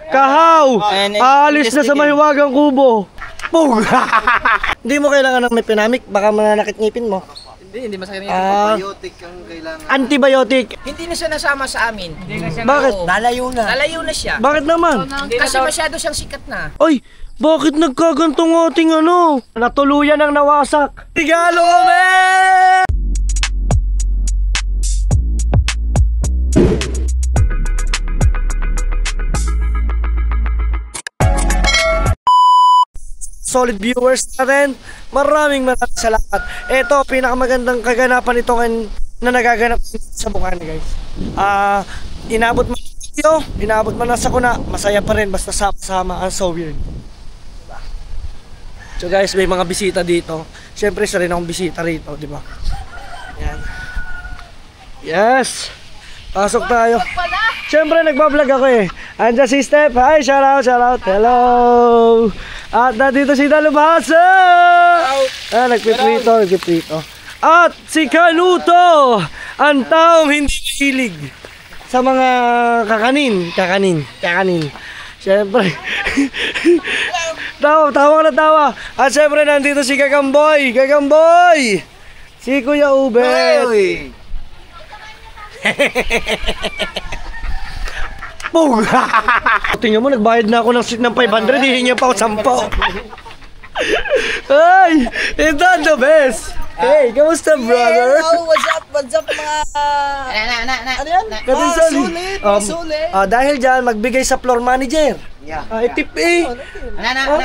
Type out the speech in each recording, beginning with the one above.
Kahaw! Aalis na sa mahiwagang kubo. Pug! Hindi mo kailangan ng may pinamik, baka mananakit ngipin mo. Hindi masakit ng antibiotic ang kailangan. Antibiotic? Hindi na siya nasama sa amin. Bakit? Lalayo na. Lalayo na siya. Bakit naman? Kasi masyado siyang sikat na. Ay! Bakit nagkagantong ating ano? Natuluyan ang nawasak. Regalo kami! Solid viewers natin, maraming salamat. Ito, pinakamagandang kaganapan ito na nagaganap sa Bukani, guys. Inabot man ito, inabot man nasa kuna, masaya pa rin basta sama ang so weird. So guys, may mga bisita dito. Siyempre, isa rin akong bisita rito, di ba? Yan. Yes! Pasok tayo. Siyempre, nagbablog ako eh. Andiyan si Steph. Hi, shout out, shout out. Hello! At nandito si Dalubhasa! Nagpiprito. At si Kanuto! Ang taong hindi mahilig sa mga kakanin. Siyempre. Tawa na tawa. At siyempre nandito si Gagamboy. Si Kuya Ubet. Pug! Tingnan mo, nagbayad na ako ng 500. Hihingi pa ako 10. Ay! Ito ang the best. Hey, kamusta brother? Hello, what's up mga... Ano yan? Sulit. Dahil dyan, magbigay sa floor manager. Tip eh. Ganun.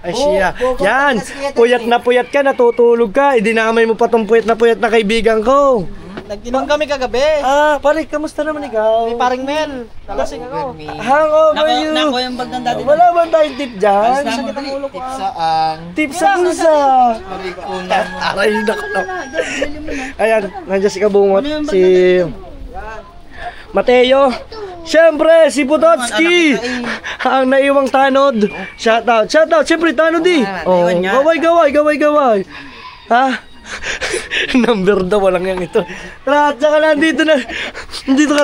Ay siya. Yan. Puyat ka, natutulog ka. Idinamay mo pa tong puyat na kaibigan ko. Nagtinong kami kagabi. Pare, kamusta naman ikaw? May paring Mel. Talasing ako. Hangover you. Nako yung bag ng dati. Wala ba tayong tip dyan? Sakit ang ulo ko. Tip sa pusa. Aray, naku. Ayan, nandiyan si Kabungot. Si Mateo. Siyempre, si Putotski. Ang naiwang tanod. Shout out. Siyempre, tanod eh. Gaway. Ha? Number daw, walang yang ito. Tara, tsaka nandito na. Dito ka.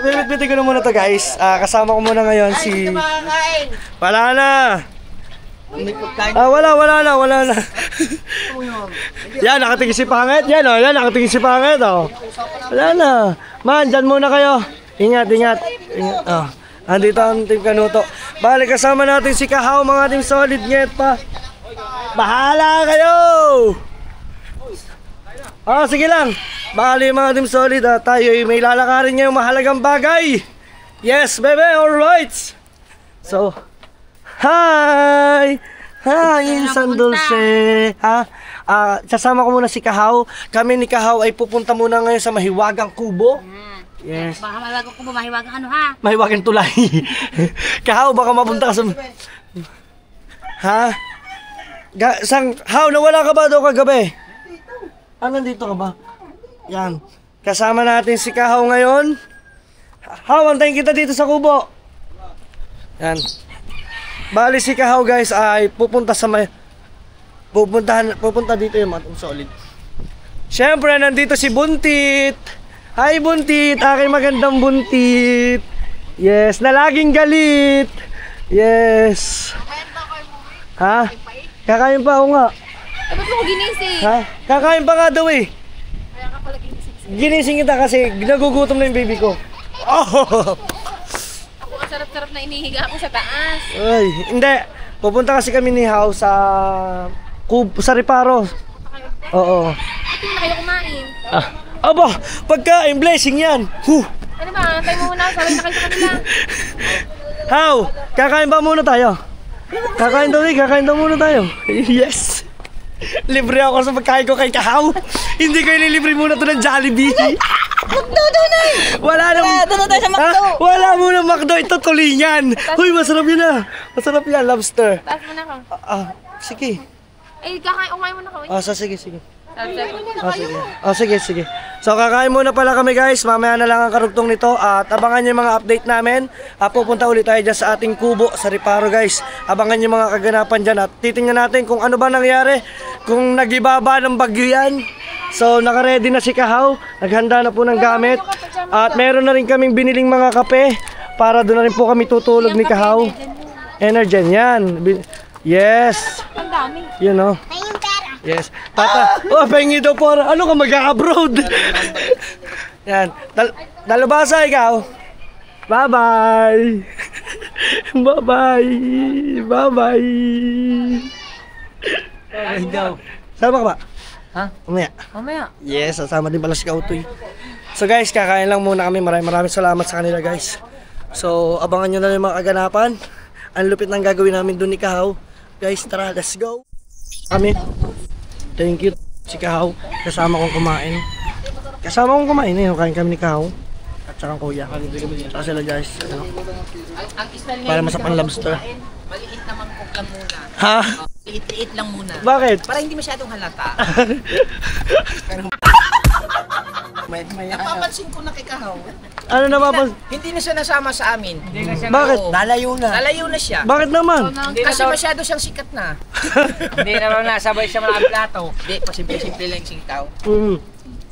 Bibit-bitin ko na muna to guys. Kasama ko muna ngayon si... Wala na. Wala na. Yan, nakatingin si Pangit. Yan, nakatingin si Pangit. Wala na. Man, dyan muna kayo. Ingat. Andito ang Team Kanuto. Balik, kasama natin si Kahaw, mga ating solid net pa. Bahala kayo! Sige lang. Bali mga team solid, tayo may lalakarin ngayong mahalagang bagay. Yes, bebe, alright. So, hi, Insan Dulce. Sasama ko muna si Kahaw. Kami ni Kahaw ay pupunta muna ngayon sa Mahiwagang Kubo. Yes. Baka Mahiwagang Kubo, Mahiwagang ano ha? Mahiwagang Tulay. Kahaw, baka mapunta ka sa... Haw, nawala ka ba daw kagabi? Nandito ka ba? Yan. Kasama natin si Kahaw ngayon. Haw, antayin kita dito sa kubo. Yan. Bali si Kahaw guys ay pupunta dito yung mga solid. Siyempre, nandito si Buntit. Hi Buntit, aking magandang Buntit. Yes, na laging galit. Yes. Ha? Kakain pa ako nga. Ba't mo ko ginising? Kakain pa nga daw eh. Kaya ka pala ginising. Ginising kita kasi nagugutom na yung baby ko. Ako ang sarap-sarap na inihiga ako sa taas. Ay, hindi. Pupunta kasi kami ni Haw sa Riparo. Oo. Hindi na kayo kumain. Aba, pagkain, blessing yan. Ano ba? Antay mo muna. Sabay na kayo sa kanila. Haw, kakain ba muna tayo? Kakain daw muna tayo. Yes. Libre ako sa pagkain ko kay Kahaw. Hindi ko ililibre muna to ng Jollibee. Magdo na eh. Wala nang... Doon na tayo sa McDo. Wala muna McDo. Ito tulingan. Huy, masarap yun ah. Masarap yan, lobster. Taas mo na ako. Sige. Kumain mo na ako. Sige. Sige. So kakain muna pala kami guys. Mamaya na lang ang karugtong nito. At abangan nyo yung mga update namin. Pupunta ulit tayo dyan sa ating kubo sa Riparo guys. Abangan nyo yung mga kaganapan dyan. At titingnan natin kung ano ba nangyari. Kung nagibaba ng bagyo yan. So nakaready na si Kahaw. Naghanda na po ng gamit. At meron na rin kaming biniling mga kape. para doon na rin po kami tutulog ni Kahaw. Energen yan. Yes. Ang dami. You know. Yes. Tata. Oh, pahingi daw po. Ano ka mag-abroad? Yan. Dalubasa ikaw. Bye-bye. Bye-bye. Bye-bye. Ay, daw. Sama ka ba? Ha? Mamaya. Mamaya. Yes, sasama din pala si Kautoy. So guys, kakain lang muna kami. Maraming salamat sa kanila guys. So, abangan nyo na yung mga kaganapan. Ang lupit ng gagawin namin doon ni Kahaw. Guys, tara, let's go. Kami. Thank you, si Kahaw. Kasama kong kumain. Kain kami ni Kahaw. At saka kuya. Saka sila guys. Ano? Ang style Para masapang lobster. maliit naman cook lang muna. Ha? Liit-liit lang muna. Bakit? Para hindi masyadong halata. Napapansin ko na kay Kahaw. Ano napapansin? Hindi na siya nasama sa amin. Bakit? Oo. Lalayo na siya. Bakit naman? Kasi masyado siyang sikat na. Hindi naman nasabay siya mga plato. Hindi, pasimple-simple lang si Kahaw.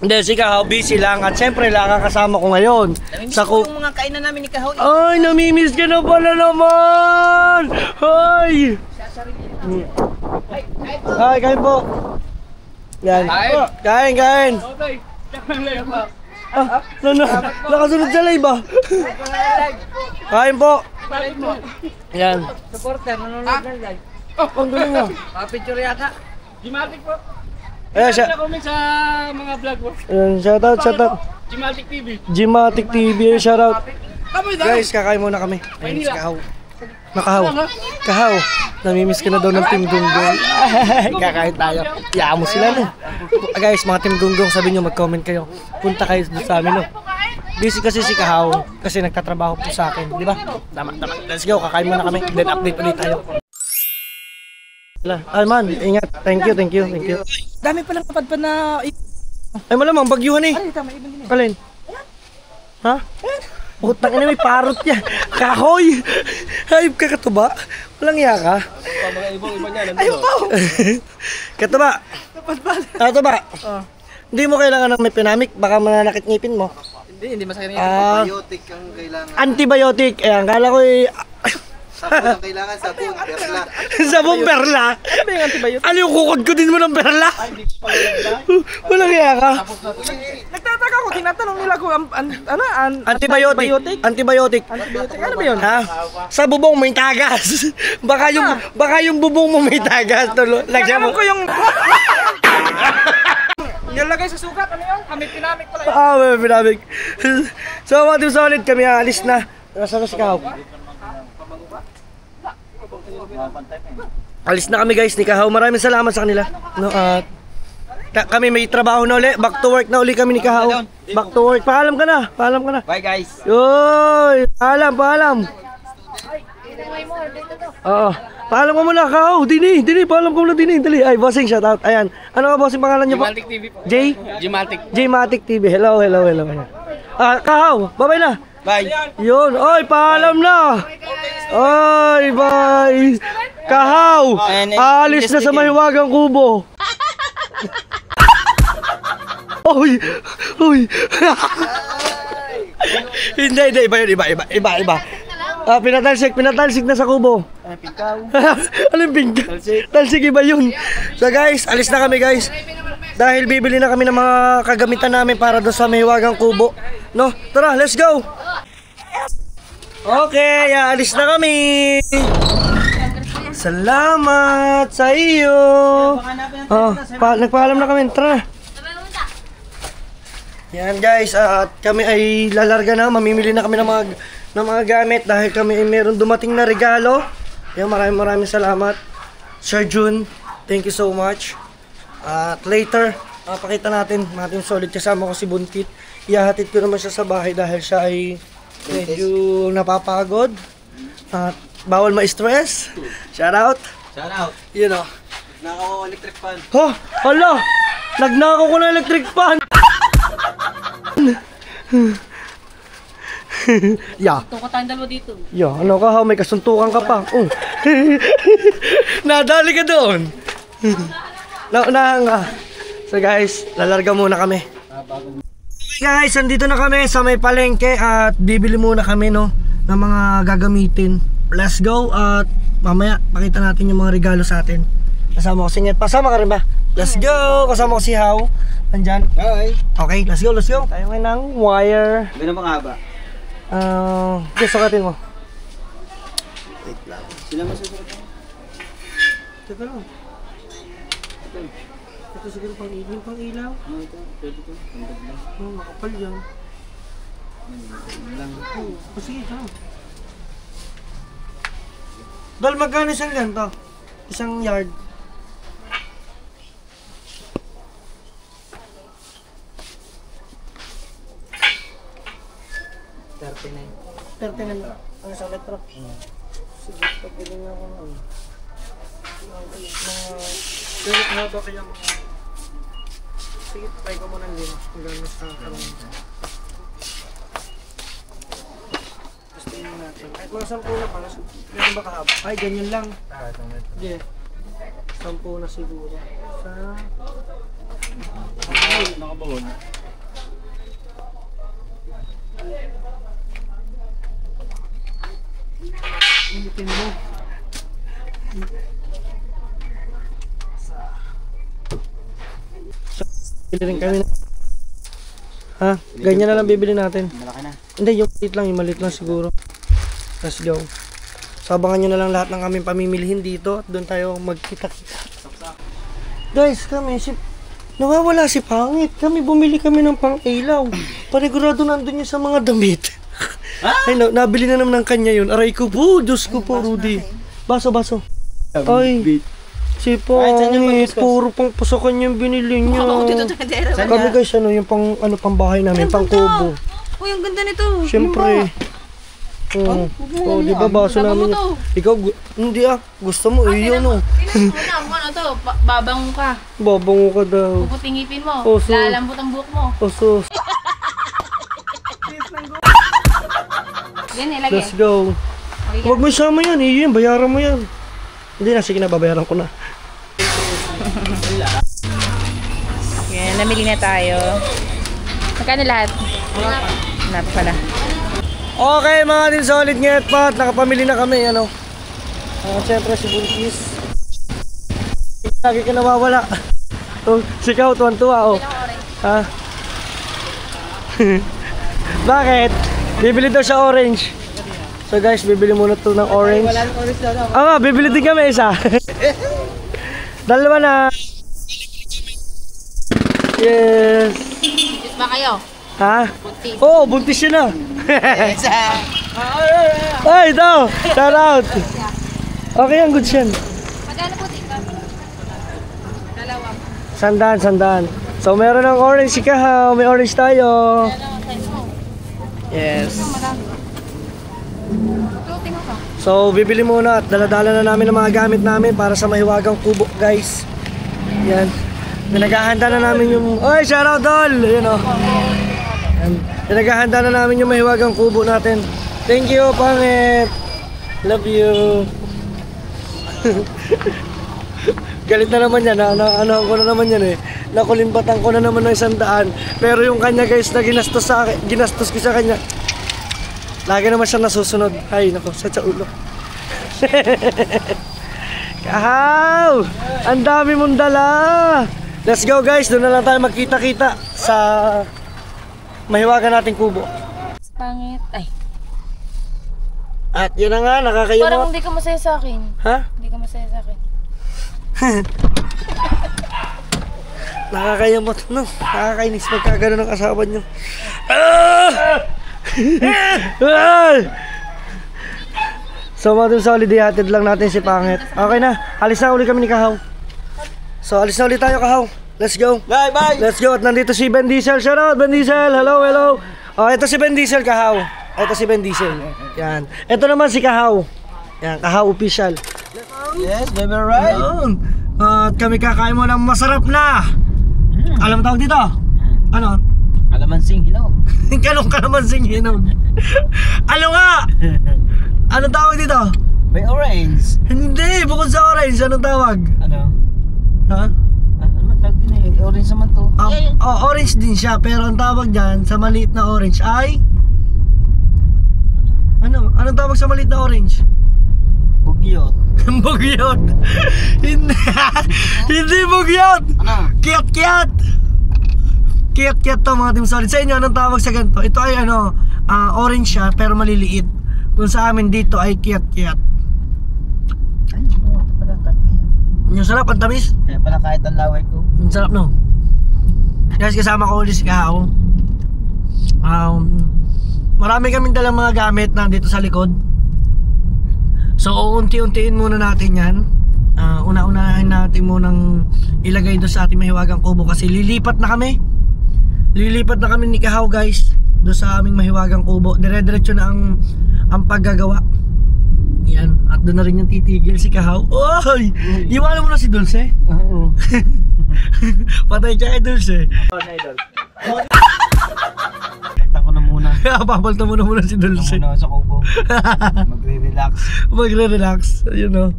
Hindi, si Kahaw busy lang at syempre lang ang kasama ko ngayon. Namimiss Sa ko yung mga kainan namin ni Kahaw. Ay, namimiss ka na pala naman! Ay! Ay, kain po. Yan. Kain. Ah, nakasunod sa live ah. Kain po. Yan. Supporter, nanonood ng live. Ang galing ah. Picture yata. Gimatic po. Ayan siya. Comment sa mga vlog mo. Ayan, shoutout. Gimatic TV. Gimatic TV, shoutout. Guys, kakain muna kami. Ayun si Kahaw. Kahaw, namimiss ka na daw ng Team Gunggong. Kakain tayo. Iyaan mo sila no. Guys, mga Team Gunggong, sabi nyo mag-comment kayo. Punta kayo doon sa amin no. Busy kasi si Kahaw kasi nagtatrabaho po sa akin, di ba? Tama. Let's go, kakain muna kami. Then update ulit tayo. Ay man, ingat. Thank you. Dami palang kapadpad na... Ay malamang, bagyuhan eh. Alin? Ha? Utang ina, may parot yan. Kahoy! Ay, kakatuba. Walang iya ka. Ayaw ko! Katuba! Katuba! Hindi mo kailangan ng may pinamik. Baka mananakit ngipin mo. Hindi masakit Antibiotic ang kailangan. Antibiotic. Ayan, kala ko eh... Sabon ang kailangan, sabon, perla. Sabong perla? Ano ba yung antibiotic? Ano yung kukod-kudin mo ng perla? Walang iya ka. Nagtataka ko, tinatanong nila kung Antibiotic. Antibiotic. Ano ba yun? Ha? Sa bubong may tagas. Baka yung bubong mo may tagas. Lagyan mo. Ko yung... Nilagay sa sugat, ano yun? Kami pinamik pala yun. Ah, may pinamik. So, mga team solid, kami aalis na. Nasaan na si Kahaw? Alis na kami guys ni Kahaw. Maraming salamat sa kanila. No, at kami may trabaho na uli. Back to work na uli kami ni Kahaw. Back to work. Paalam ka na. Bye guys. Yoy! Paalam. Oo. Paalam ko muna, Kahaw. Dini. Paalam ko muna, Dini. Dali. Ay, bossing, shout out. Ayan. Ano ba bossing pangalan niyo po? Gimatic TV po. Gimatic TV. Hello. Kahaw. Bye-bye na. Bye. Yun. Oy, paalam na. Oy, bye. Kahaw. Aalis na sa mahiwagang kubo. Oy. Hindi. Iba yun. Iba. Pinatalsik na sa kubo. Ano yung pingkaw? Talsik iba yun. So guys, alis na kami guys. Dahil bibili na kami ng mga kagamitan namin para doon sa mahiwagang kubo. No? Tara, let's go! Okay, alis na kami! Salamat sa iyo! Oh, nagpaalam na kami. Tara na. Yan guys, at kami ay lalarga na. Mamimili na kami ng mga gamit dahil kami ay meron dumating na regalo. Yan, maraming salamat. Sir Jun, thank you so much. At later, pakita natin solid kasama ko si Buntit. Ihahatid ko naman siya sa bahay dahil siya ay medyo napapagod. At bawal ma-stress. Shout out. You know. Nakaw electric fan. Oh, hala! Nagnakaw ko na electric fan! Ya. Ito ka tayong dalawa dito. Ya, ano ka ha? May kasuntukan ka pa. Oh. Nadali ka doon. Naunahan ka. So guys, lalarga muna kami. Guys, andito na kami sa may palengke at bibili muna kami no na mga gagamitin. Let's go at mamaya pakita natin yung mga regalo sa atin. Kasama ko si Nget. Pasama ka rin ba? Let's go! Kasama ko si How. Nandyan. Hi. Okay, let's go, let's go. Tayo ngayon ng wire. Ganun bang haba? Okay, sukatin mo. Wait lang. Sila masusunod mo? Teka lang. Ito siguro pang ilaw. Pang ilaw? Ito. Pwede ito. Hanggang lang. Oh, makapal yan. Lang. Oh, sige, ito. Dal, magkano isang ganito? Isang yard. $39 lang. Ang isang metro. Sige, pagpili nga ako ng pero haba kaya mga... Sige, try ko muna ng lima. Ang gano'n sa kalang. Gusto yun natin. Kahit mga 10 na para sa... Meron ba kahaba? Ay, ganyan lang. Yeah. 10 na siguro. Sa... Nakabawon. Initin mo. Bili rin kami na. Ha? Ganyan na lang bibili natin. Malaki na. Hindi, yung maliit lang siguro. Let's go. So, abangan nyo na lang lahat ng aming pamimilihin dito at doon tayo magkita-kita. Guys, kami nawawala si Pangit. Kami bumili kami ng pang-ilaw. Panigurado nandun yun sa mga damit. Ay, nabili na naman ng kanya yun. Aray ko po, Diyos ko po, Rudy. Baso. Ay, si Pangit, puro pang pusokan yung binili niya. Kami guys, yung pang bahay namin, pang kubo. Uy, ang ganda nito. Siyempre. Di ba baso namin yun? Ikaw, hindi gusto mo, iyon o. Ano to, babango ka. Babango ka daw. Puputing ngipin mo. Oso. Lalambot ang buhok mo. Oso. Yan, ilagay. Let's go. Huwag mo isama yan, iyon, bayaran mo yan. Hindi na, sige na, babayaran ko na. Yan, namili na tayo. Magkano lahat? Hanap pala. Okay mga din solid nget pat, nakapamili na kami, ano. Siyempre si Buntis. Lagi ka nawawala. Sikaw, tuwan-tuwa, oh. Ha? Bakit? Bibili daw siya orange. So guys, bibili muna to ng orange. Bibili din kami isa. Dalawa na. Yes. Buntis ba kayo? Ha? Buntis. Oo, buntis siya na. Ay, ito. Shout out. Okay, ang good siya. Magkano po dito? Dalawa. Sandaan. So, meron ng orange si Kahaw. May orange tayo. Yes. So, bibili muna at daladala na namin ang mga gamit namin para sa mahiwagang kubo, guys. Yan. Pinaghahanda na namin yung... Oy, shout out doll! Yun o. Pinaghahanda na namin yung mahiwagang kubo natin. Thank you, Pangit! Love you! Galit na naman yan, ano ko na naman yan eh. Nakulimbatan ko na naman ng 100. Pero yung kanya guys na ginastos ko sa kanya. Lagi naman siya nasusunod. Ay, nako, sa ulo. Kahaw! Ang dami mong dala! Let's go guys, doon na lang tayo magkita-kita sa mahiwagan nating kubo. Pangit. Ay. At yun na nga, nakakayamot. Parang hindi ka masaya sa akin. Ha? Hindi ka masaya sa akin. Nakakayamot, no? Nakakainis magkagano ng asawa nyo. So mga solid, ihatid lang natin si Pangit. Okay na, alis na uli kami ni Kahaw. So alis na ulit tayo, Kahaw. Let's go. Bye! Let's go. At nandito si Ben Diesel. Shout out, Ben Diesel. Hello. Oh, ito si Ben Diesel, Kahaw. Ito si Ben Diesel. Yan. Ito naman si Kahaw. Yan, Kahaw official. Yes, baby, right? Yan. At kami kakain mo ng masarap na. Alam tawag dito? Ano? Alamansing hinog. Ganong kalamansin hinog. Ano nga? Anong tawag dito? May orange. Hindi, bukod sa orange, anong tawag? Ano? Ha? Ano man tawag din eh? Orange naman to. Orange din siya, pero ang tawag dyan sa maliit na orange ay Ano? Anong tawag sa maliit na orange? Bugyot. Bugyot. Hindi. Hindi bugyot. Ano? Kiyat-kiyat. Kiyat-kiyat to mga Team Solid. Sa inyo, anong tawag sa ganito? Ito ay ano, orange siya pero maliliit. Kung sa amin dito ay kiyat-kiyat. Ay, ito pala katkiyat. Yung sarap, ang tamis. Kaya pala kahit ang laway ko. Ang sarap, no? Guys, kasama ko ulit si Kahaw. Marami kaming dalang mga gamit na dito sa likod. So, unti-untiin muna natin yan. Una-unahin natin munang ilagay doon sa ating mahiwagang kubo kasi lilipat na kami. Lilipat na kami ni Kahaw, guys, doon sa aming mahiwagang kubo. Dire-diretso na ang paggagawa. Yan, at doon na rin yung titigil si Kahaw. Oy! Iwanan mo na si Dulce. Oo. Patay siya kay Dulce. Pagtang ko na muna. Papalta mo na muna si Dulce. Muna sa kubo. Magre-relax. Magre-relax. Ayun o.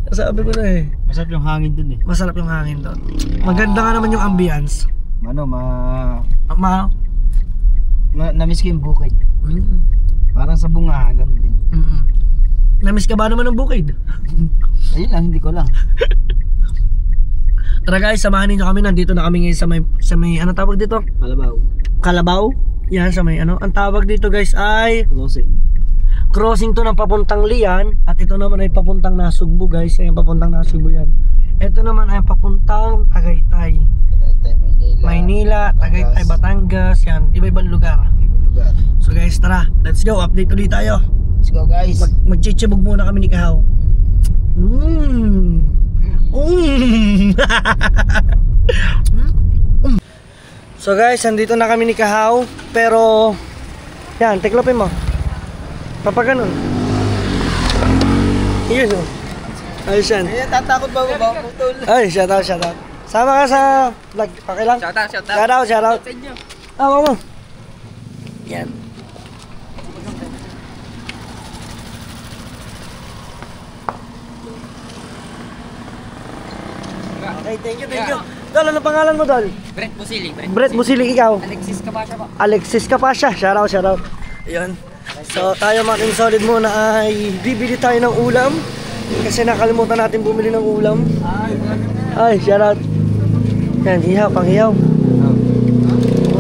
Sabi ko na eh. Masarap yung hangin dun eh. Masarap yung hangin doon. Maganda nga naman yung ambience. Ano, na-miss ko yung bukid. Parang sa bunga, ganun din. Namiss ka ba naman ng bukid? Ayun lang, hindi ko lang. Tara guys, samahan niyo kami. Nandito na kami ngayon sa may ano tawag dito? Kalabaw. Kalabaw? Yan, sa may ano. Ang tawag dito guys ay crossing to ng papuntang Lian. At ito naman ay papuntang Nasugbu guys. Ayan, papuntang Nasugbu yan. Ito naman ay papuntang Tagaytay, Maynila, Tagaytay, Batangas. Yan, iba-ibang lugar. So guys, tara, let's go. Update ulit tayo. Let's go guys. Magchichibog muna kami ni Kahaw. So guys, andito na kami ni Kahaw. Pero yan, tiklopin mo. Papaganon. Yun o. Ayos yan. Ay, tatakot ba putol? Ay, shout out. Sama ka sa vlog. Okay lang? Shout out. Shout out. Sa inyo. Mo. Yan. Okay, thank you. Dol, ano pangalan mo, Dol? Brett Busili. Brett Busili, ikaw? Alexis Kabasha po. Alexis Kapasya. Shout out. Ayun. So, tayo mga Team Solid muna ay bibili tayo ng ulam. Kasi nakalimutan natin bumili ng ulam. Ay, shout out. Yan, pang ihaw.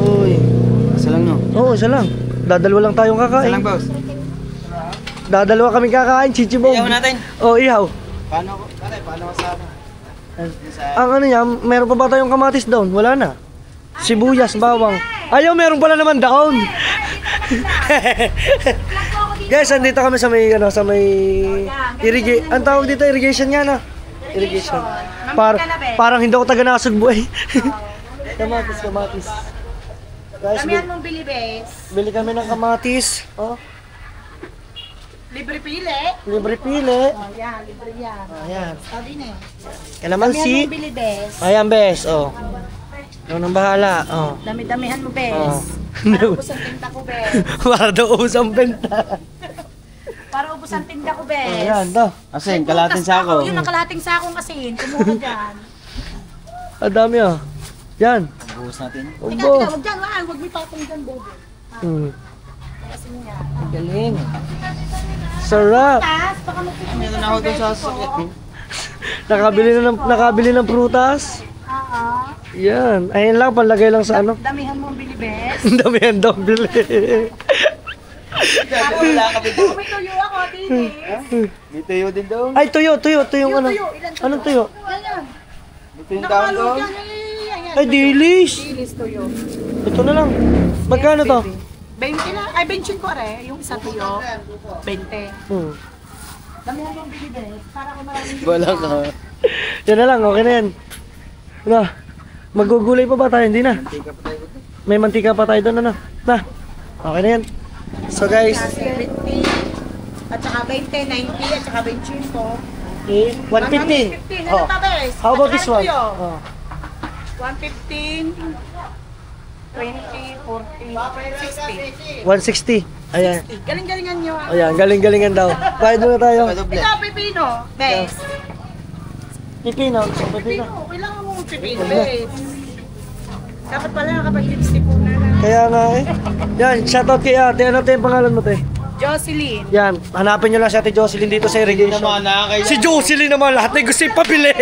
Uy. Isa lang no? Oo, isa lang. Dadalawa lang tayong kakain. Isa lang boss. Dadalawa kami kakain, chichibog. Ihaw natin. Oo, ihaw. Paano ko sa Ang ano yan, meron pa ba tayong kamatis doon? Wala na. Sibuyas, bawang. Ayaw, meron pala naman daon. Guys, andito kami sa may ang tawag dito irrigation yan irrigation. Parang hindi ako taga Nasugbu eh. Kamatis. Guys, Damihan mong bilibes. bili kami ng kamatis. Oh, Libre pili. libre pili. Oh, yan, libre yan. Ayan. Sabi na eh. Kalamansi. Damihan mong bilibes. Ayan, bes. Oh. Ikaw nang bahala. Oh. Dami-damihan mo, bes. Oh. Para ubos ang tinda ko, bes. Para daw usang benta. Para ubos ang tinda ko, bes. Ayan, to. Asin, kalahating sako. Yun ang kalahating sakong asin. Kumuha dyan. Ang dami ah. Yan. Buhos natin. Teka, Obo. huwag dyan. Huwag may patong dyan, bobo. Asin niya. Galing. Sarap. Tapos, baka magpipili. Meron ako dun sa sakit. Nakabili ng prutas. Oo. Yan. Ayun lang, palagay lang sa ano. Damihan mong bilibes. Ang dami yan daw bili. Wala ka bito. May tuyo ako, Tini. May tuyo din daw. Ay, tuyo yung ano. Tuyo, ilan tuyo? Anong tuyo? Yan. May tuyo daw Nakapalo daw. dyan. Yan. Ay, dilis. Dilis tuyo. Ito na lang. Magkano to? 20 na. Ay, 20 ko rin. Yung isa tuyo. 20. Damihan mong bilibes. Para kung maraming Wala ka. Yan na lang, okay na yan. Ano? Magugulay pa ba tayo? Hindi na. May mantika pa tayo doon, ano? Na. Okay na yan. So guys, 20. At saka 20, 90, at saka 25. okay, 150. 150. Oh. Ano pa, bes? How about At this saka one? tuyo. Oh. 115, 20, 40, 60. 160. Ayan. Galing-galingan nyo. Ayan, galing-galingan daw. Bayad muna tayo. Ito, pipino. Bes. Pipino. Pipino. Pipino. Kailangan mo pipino, bes. Dapat pala kapag lipstick mo na lang. Kaya nga eh. Yan, shoutout kay ate. Ano tayo yung pangalan mo, te? Jocelyn. Yan, hanapin nyo lang si Ate Jocelyn dito sa irrigation. Si Jocelyn naman, lahat na gusto yung pabili.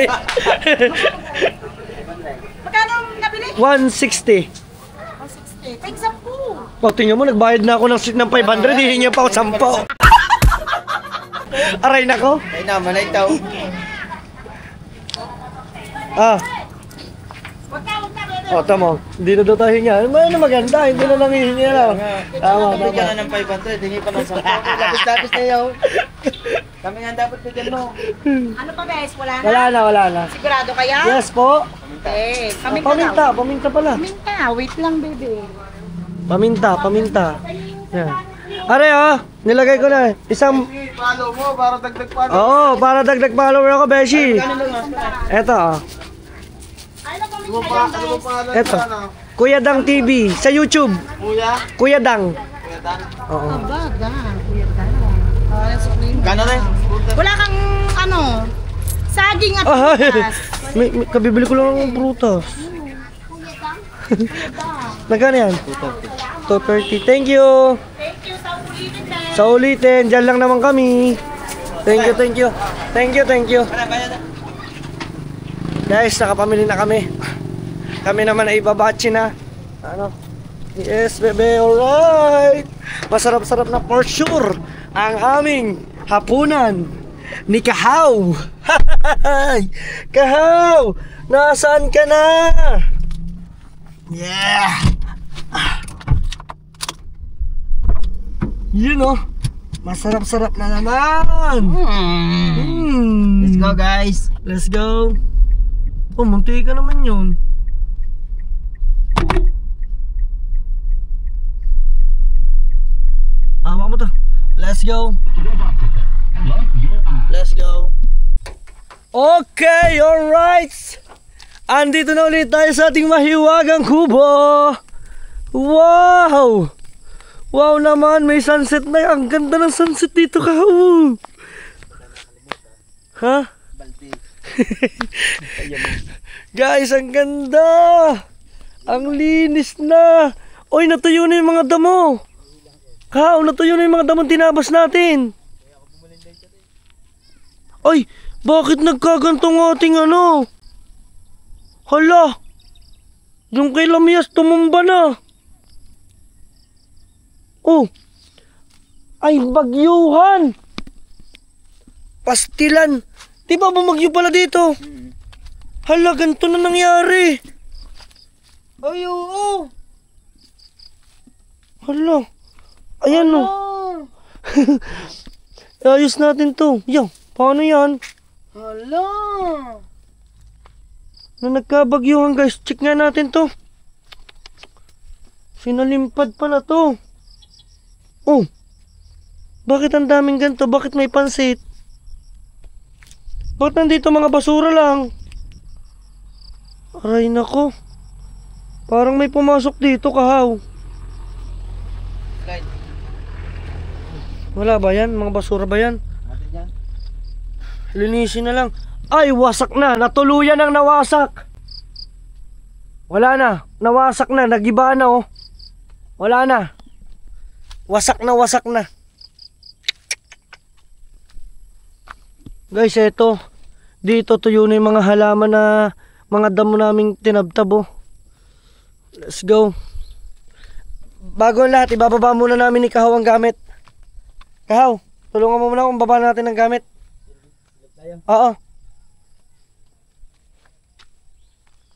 Magkano ang nabili? 160. 160. Pag 10. O, tingnan mo, nagbayad na ako ng 500, hihingi pa ako 10. Aray nako. Ay naman, ay tao. Ah. O, tamo. Hindi na daw tayo hingi. Ano maganda, hindi na lang hihingi lang. Tama, Bigyan tama. na ng 500, hindi pa ng 10. Lapis-lapis na yaw. Kami nga dapat bigyan mo. Ano pa guys? Wala na? Wala na. Sigurado kaya? Yes po. Eh, paminta Paminta pala. Paminta, wait lang baby. Paminta. Yan. Are nilagay ko na. Isang Follow mo para dagdag pa. Oo, para dagdag follower ako, Beshi. Eto, Eto. Kuya Dang TV sa YouTube. Kuya Dang. Oo. Baga, kuya ka. Gano'n rin? Wala kang ano, saging at Ah, prutas. may kabibili ko lang ng prutas. Magkano yan? 230. Thank you. Thank you sa ulitin na. Sa ulitin, dyan lang naman kami. Thank you. Guys, nakapamili na kami. Kami naman ay babachi na. Ano? Yes, bebe, alright. Masarap-sarap na for sure ang aming hapunan ni Kahaw. Kahaw! Nasaan ka na? Yeah! Yun oh. Masarap-sarap na naman. Let's go guys. Let's go. Oh, munti ka naman yun. Hawa mo to. Let's go. Let's go. Okay, alright. Andito na ulit tayo sa ating mahiwagang kubo. Wow! Wow naman, may sunset na. Ang ganda ng sunset dito, Kahaw. Ha? Guys, ang ganda. Ang linis na. Oy, natuyo na yung mga damo. Kahaw, natuyo na yung mga damo tinabas natin. Oy, bakit nagkagantong ating ano? Hala, yung kay Lamias tumumba na. Oh, ay bagyuhan. Pastilan. Di ba bumagyo pala dito? Hala, ganito na nangyari. Ay, oo. Hala, ayan o. Ayos natin to. Yo, paano yan? Hala. Na nagkabagyuhan guys, check nga natin to. Sinalimpad pala to. Oh, bakit ang daming ganito? Bakit may pansit? Bakit nandito mga basura lang? Aray nako. Parang may pumasok dito, Kahaw. Wala ba yan? Mga basura ba yan? Linisin na lang. Ay, wasak na. Natuluyan ang nawasak. Wala na. Nawasak na. Nagiba na oh. Wala na. Wasak na. Guys, eto. Dito tuyo na yung mga halaman na mga damo naming tinabtabo. Let's go. Bago ang lahat, ibababa muna namin ni Kahaw ang gamit. Kahaw, tulungan mo muna kung baba natin ang gamit. Oo.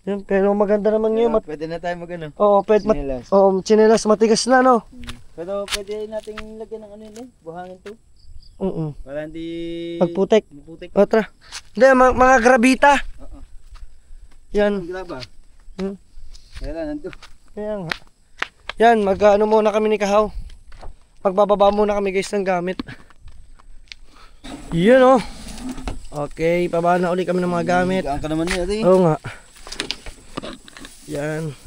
Yan, pero maganda naman ngayon. Pwede na tayo mag-ano. Oo, pwede. Tsinelas. Oo, tsinelas matigas na, no? Pero pwede nating lagyan ng ano yun eh. Buhangin to. Oo. Para hindi Pagputek. maputik. O, tara. Hindi, mga grabita. Oo. Yan. Ang graba. Kaya lang, nandito. Kaya nga. Yan, mag-ano muna kami ni Kahaw. Magbababa muna kami guys ng gamit. Yan, oh. Okay, pababa na ulit kami ng mga gamit. Gaan ka naman niya, ate. Oo nga. Yan.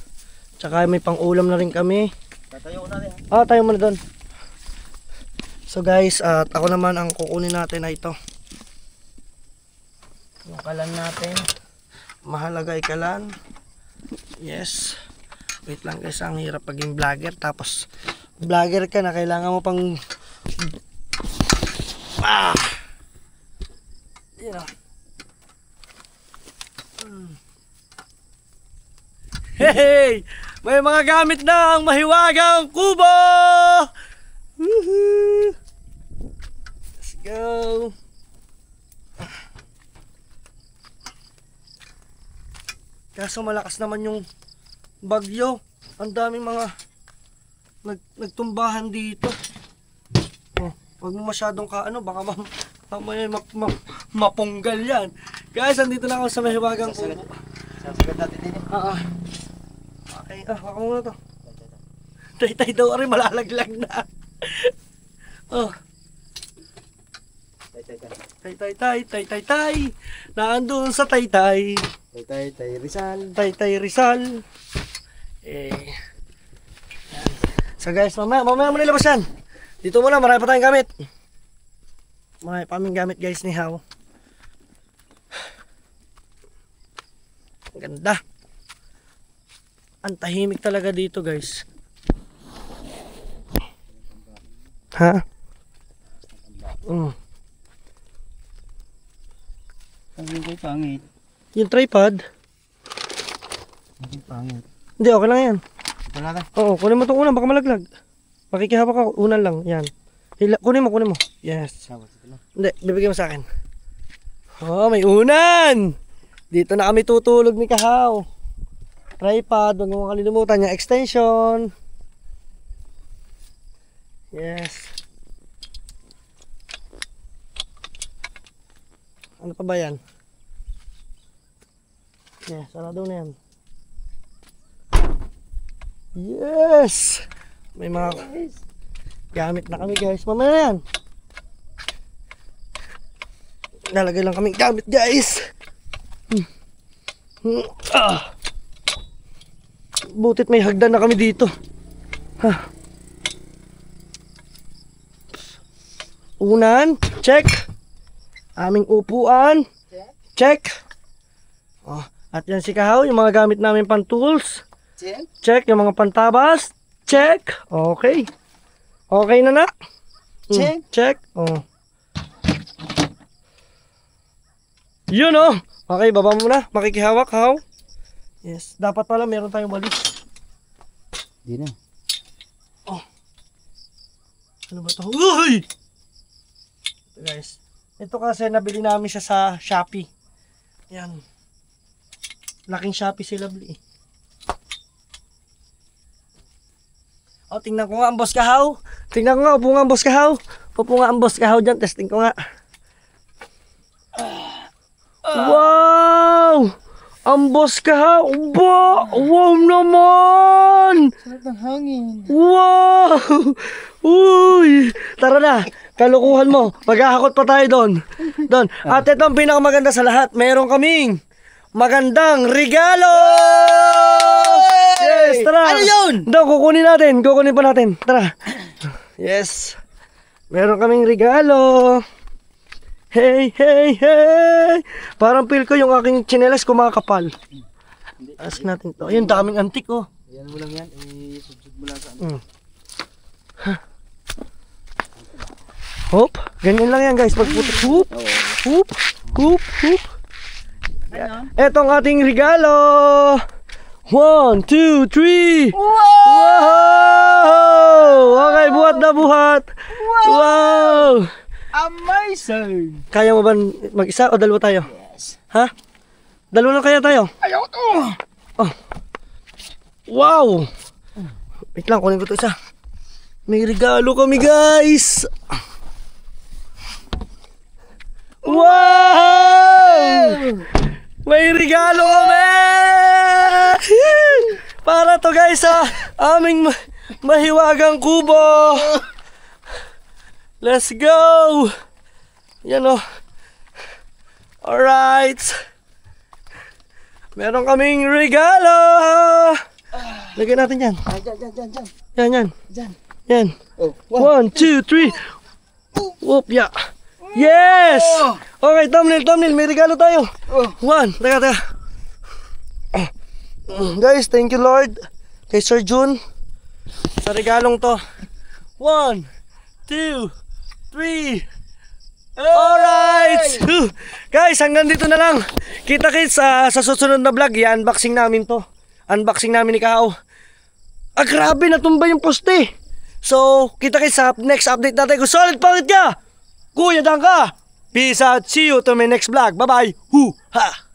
Tsaka may pang-ulam na rin kami. Tatayo ko na rin. Tayo muna doon. So guys, at ako naman ang kukunin natin na ito. Yung kalan natin. Mahalaga ay kalan. Yes. Wait lang guys, ang hirap paging vlogger. Tapos vlogger ka na, kailangan mo pang Yan o. Hey! May mga gamit na ang mahiwagang kubo! Woohoo! Let's go! Kaso malakas naman yung bagyo. Ang daming mga nagtumbahan dito. Oh, wag mo masyadong baka mapunggal yan. Guys, andito na ako sa mahiwagang kubo. Sasagat natin din. Okay, baka muna to. Tay-tay daw rin, malalaglag na. Oh. Tay-tay. Naandun sa tay-tay. Tay Rizal. Tay-tay Rizal. So guys, mamaya mo nilabas yan. Dito muna, marami pa tayong gamit. Marami pa aming gamit guys ni How. Ang ganda. Ang tahimik talaga dito guys. Ha? Ang ko'y pangit. Yung tripod? Ang pangit. Hindi, okay lang yan. Ito natin. Oo, kunin mo itong unan, baka malaglag. Makikihawak ako, unan lang, yan. Kunin mo. Yes. Hindi, bibigyan mo sa akin. Oh, may unan! Dito na kami tutulog ni Kahaw. Tripod, huwag mo kalilimutan yung extension. Yes. Ano pa ba yan? Yes, sarado na yan. Yes! May mga gamit na kami guys. Mamaya na yan. Lalagay lang kami gamit guys. Butit may hagdan na kami dito. Unan, check. Aming upuan, check. At yan si Kahaw, yung mga gamit namin pan tools. Check. Yung mga pantabas, check. Okay. Okay na na. Check. Check. Yun oh. Okay, baba mo na. Makikihawak, Kahaw. Yes, dapat pala meron tayong walis. Di na. Ano ba ito? Uy! Ito guys. Ito kasi nabili namin siya sa Shopee. Yan. Laking Shopee sila bili. Tingnan ko nga ang boss Kahaw. Tingnan ko nga, upo nga ang boss Kahaw. Upo nga ang boss Kahaw dyan. Testing ko nga. Wow! Ang boss Kahaw. Wow naman! Sarap ng hangin. Wow! Uy! Tara na! Kalukuhan mo. Maghahakot pa tayo doon. At ito ang pinakamaganda sa lahat. Meron kaming magandang regalo! Yes, tara! Ano yun? Kukunin pa natin. Tara. Yes. Meron kaming regalo. Hey! Parang feel ko yung aking tsinelas kumakapal. Ask natin to. Ayun, daming antik oh. Yan mo lang yan. Isubsub mo lang sa Hop, ganyan lang yan guys. Pagputok, hoop. Ito ang ating regalo. 1, 2, 3. Wow! Okay, buhat na buhat. Wow! Amazing! Kaya mo ba mag-isa o dalawa tayo? Yes. Ha? Dalawa lang kaya tayo? Ayaw to! Wow! Wait lang, kunin ko ito isa. May regalo kami guys! Wow! May regalo kami! Para to guys sa aming mahiwagang kubo! Let's go! Yan o. Alright! Meron kaming regalo! Lagyan natin yan. Diyan. Yan. Oh, 1, 2, 3. Whoop, yeah. Yes! Okay, thumbnail, may regalo tayo. 1, teka. Guys, thank you Lord. Kay Sir Jun. Sa regalong to. 1, 2, 3. Alright! Guys, hanggang dito na lang. Kita-kits sa susunod na vlog. I-unboxing namin to. Unboxing namin ni Kao. Grabe, natumba yung poste. So, kita-kits sa next update natin. Kung solid pangit ka, Kuya Dangka. Peace out. See you to my next vlog. Bye-bye. Ha!